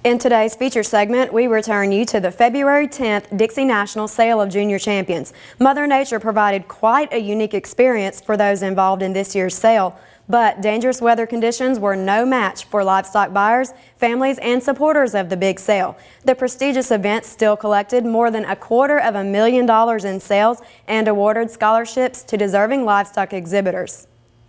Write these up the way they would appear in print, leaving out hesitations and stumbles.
In today's feature segment, we return you to the February 10th Dixie National Sale of Junior Champions. Mother Nature provided quite a unique experience for those involved in this year's sale, but dangerous weather conditions were no match for livestock buyers, families, and supporters of the big sale. The prestigious event still collected more than $250,000 in sales and awarded scholarships to deserving livestock exhibitors.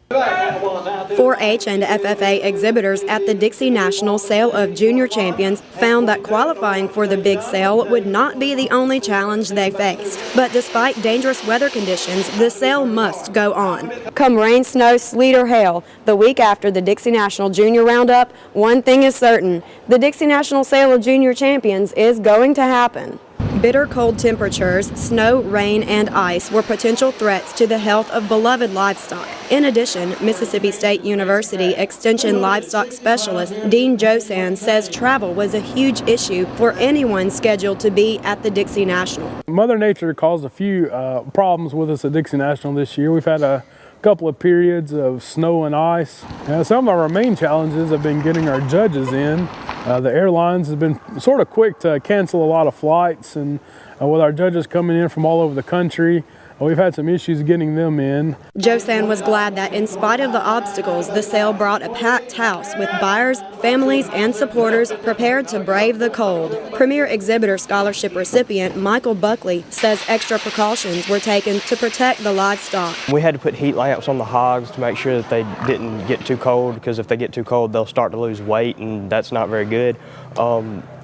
4-H and FFA exhibitors at the Dixie National Sale of Junior Champions found that qualifying for the big sale would not be the only challenge they faced. But despite dangerous weather conditions, the sale must go on. Come rain, snow, sleet, or hail, the week after the Dixie National Junior Roundup, one thing is certain: the Dixie National Sale of Junior Champions is going to happen. Bitter cold temperatures, snow, rain, and ice were potential threats to the health of beloved livestock. In addition, Mississippi State University Extension Livestock Specialist Dean Josan says travel was a huge issue for anyone scheduled to be at the Dixie National. Mother Nature caused a few problems with us at Dixie National this year. We've had a couple of periods of snow and ice. Some of our main challenges have been getting our judges in. The airlines have been sort of quick to cancel a lot of flights, and with our judges coming in from all over the country, we've had some issues getting them in. Josan was glad that in spite of the obstacles, the sale brought a packed house with buyers, families, and supporters prepared to brave the cold. Premier Exhibitor Scholarship recipient Michael Buckley says extra precautions were taken to protect the livestock. We had to put heat lamps on the hogs to make sure that they didn't get too cold, because if they get too cold, they'll start to lose weight, and that's not very good.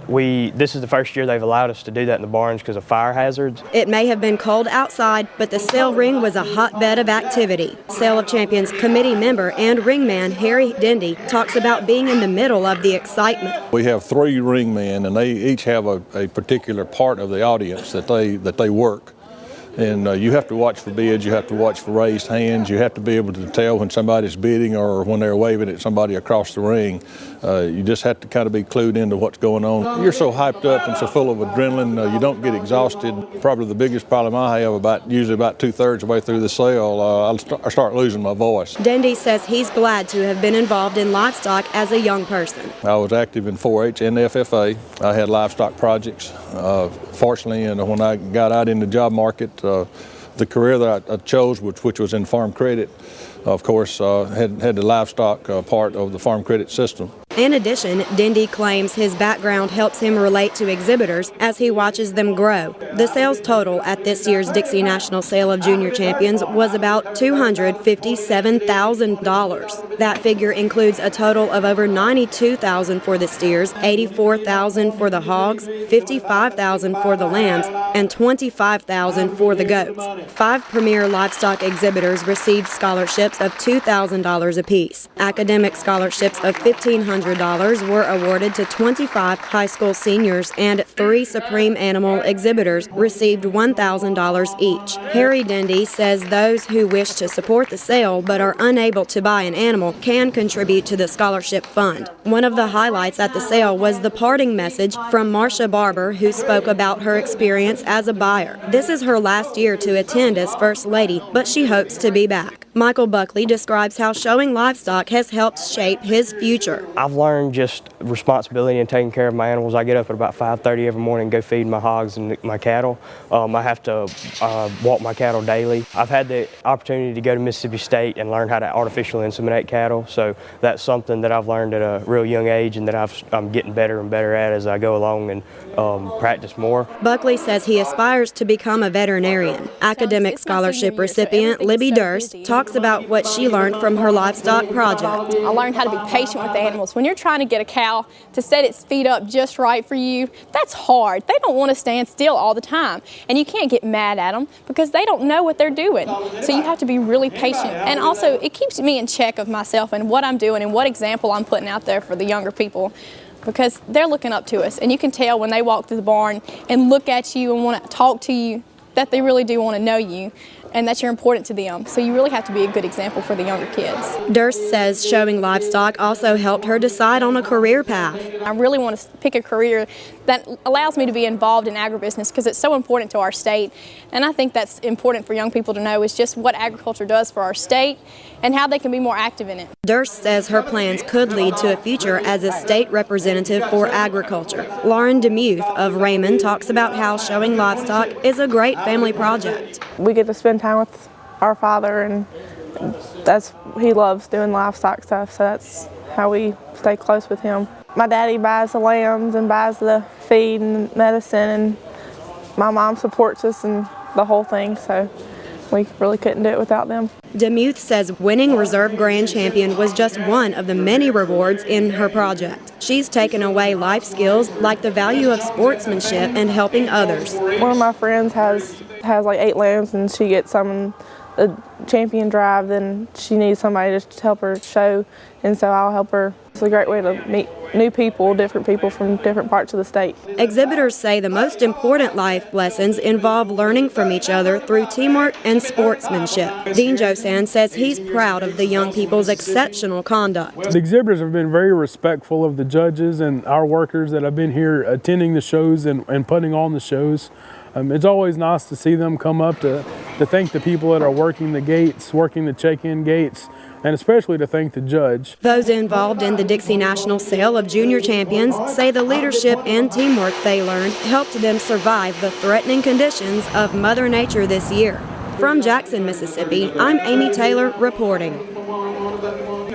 This is the first year they've allowed us to do that in the barns because of fire hazards. It may have been cold outside, but the sale ring was a hotbed of activity. Sale of Champions committee member and ringman Harry Dendy talks about being in the middle of the excitement. We have 3 ringmen, and they each have a particular part of the audience that they work. And you have to watch for bids, you have to watch for raised hands, you have to be able to tell when somebody's bidding or when they're waving at somebody across the ring. You just have to kind of be clued into what's going on. You're so hyped up and so full of adrenaline, you don't get exhausted. Probably the biggest problem I have usually about 2/3 of the way through the sale, I start losing my voice. Dendy says he's glad to have been involved in livestock as a young person. I was active in 4-H and FFA. I had livestock projects. Fortunately, and when I got out in the job market, the career that I chose, which was in farm credit, of course, had the livestock part of the farm credit system. In addition, Dendy claims his background helps him relate to exhibitors as he watches them grow. The sales total at this year's Dixie National Sale of Junior Champions was about $257,000. That figure includes a total of over $92,000 for the steers, $84,000 for the hogs, $55,000 for the lambs, and $25,000 for the goats. 5 premier livestock exhibitors received scholarships of $2,000 apiece. Academic scholarships of $1,500 were awarded to 25 high school seniors, and 3 Supreme Animal exhibitors received $1,000 each. Harry Dendy says those who wish to support the sale but are unable to buy an animal can contribute to the scholarship fund. One of the highlights at the sale was the parting message from Marcia Barber, who spoke about her experience as a buyer. This is her last year to attend as First Lady, but she hopes to be back. Michael Buckley describes how showing livestock has helped shape his future. I've learned just responsibility and taking care of my animals. I get up at about 5:30 every morning and go feed my hogs and my cattle. I have to walk my cattle daily. I've had the opportunity to go to Mississippi State and learn how to artificial inseminate cattle, so that's something that I've learned at a real young age and that I'm getting better and better at as I go along and practice more. Buckley says he aspires to become a veterinarian. Academic scholarship recipient Libby Durst talks about what she learned from her livestock project. I learned how to be patient with the animals. When you're trying to get a cow to set its feet up just right for you, that's hard. They don't want to stand still all the time, and you can't get mad at them because they don't know what they're doing. So you have to be really patient. And also, it keeps me in check of myself and what I'm doing and what example I'm putting out there for the younger people, because they're looking up to us, and you can tell when they walk through the barn and look at you and want to talk to you that they really do want to know you. and that you're important to them. So you really have to be a good example for the younger kids. Durst says showing livestock also helped her decide on a career path. I really want to pick a career that allows me to be involved in agribusiness because it's so important to our state. And I think that's important for young people to know is just what agriculture does for our state and how they can be more active in it. Durst says her plans could lead to a future as a state representative for agriculture. Lauren Demuth of Raymond talks about how showing livestock is a great family project. We get to spend time with our father, and he loves doing livestock stuff, so that's how we stay close with him. My daddy buys the lambs and buys the feed and medicine, and my mom supports us and the whole thing, so we really couldn't do it without them. Demuth says winning Reserve Grand Champion was just one of the many rewards in her project. She's taken away life skills like the value of sportsmanship and helping others. One of my friends has like 8 lambs, and she gets some a champion drive, then she needs somebody to help her show, and so I'll help her. It's a great way to meet new people, different people from different parts of the state. Exhibitors say the most important life lessons involve learning from each other through teamwork and sportsmanship. Dean Josan says he's proud of the young people's exceptional conduct. The exhibitors have been very respectful of the judges and our workers that have been here attending the shows and putting on the shows. It's always nice to see them come up to thank the people that are working the gates, working the check-in gates, and especially to thank the judge. Those involved in the Dixie National Sale of Junior Champions say the leadership and teamwork they learned helped them survive the threatening conditions of Mother Nature this year. From Jackson, Mississippi, I'm Amy Taylor reporting.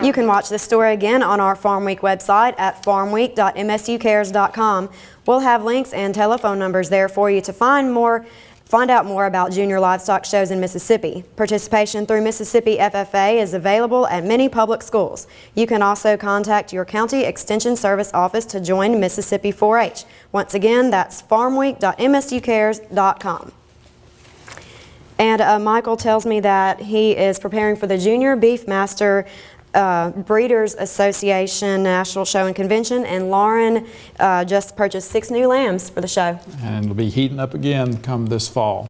You can watch this story again on our Farm Week website at farmweek.msucares.com. We'll have links and telephone numbers there for you to find out more about junior livestock shows in Mississippi. Participation through Mississippi FFA is available at many public schools. You can also contact your county extension service office to join Mississippi 4-H. Once again, that's farmweek.msucares.com. And Michael tells me that he is preparing for the Junior Beefmaster Breeders Association National Show and Convention, and Lauren just purchased 6 new lambs for the show. And it'll be heating up again come this fall.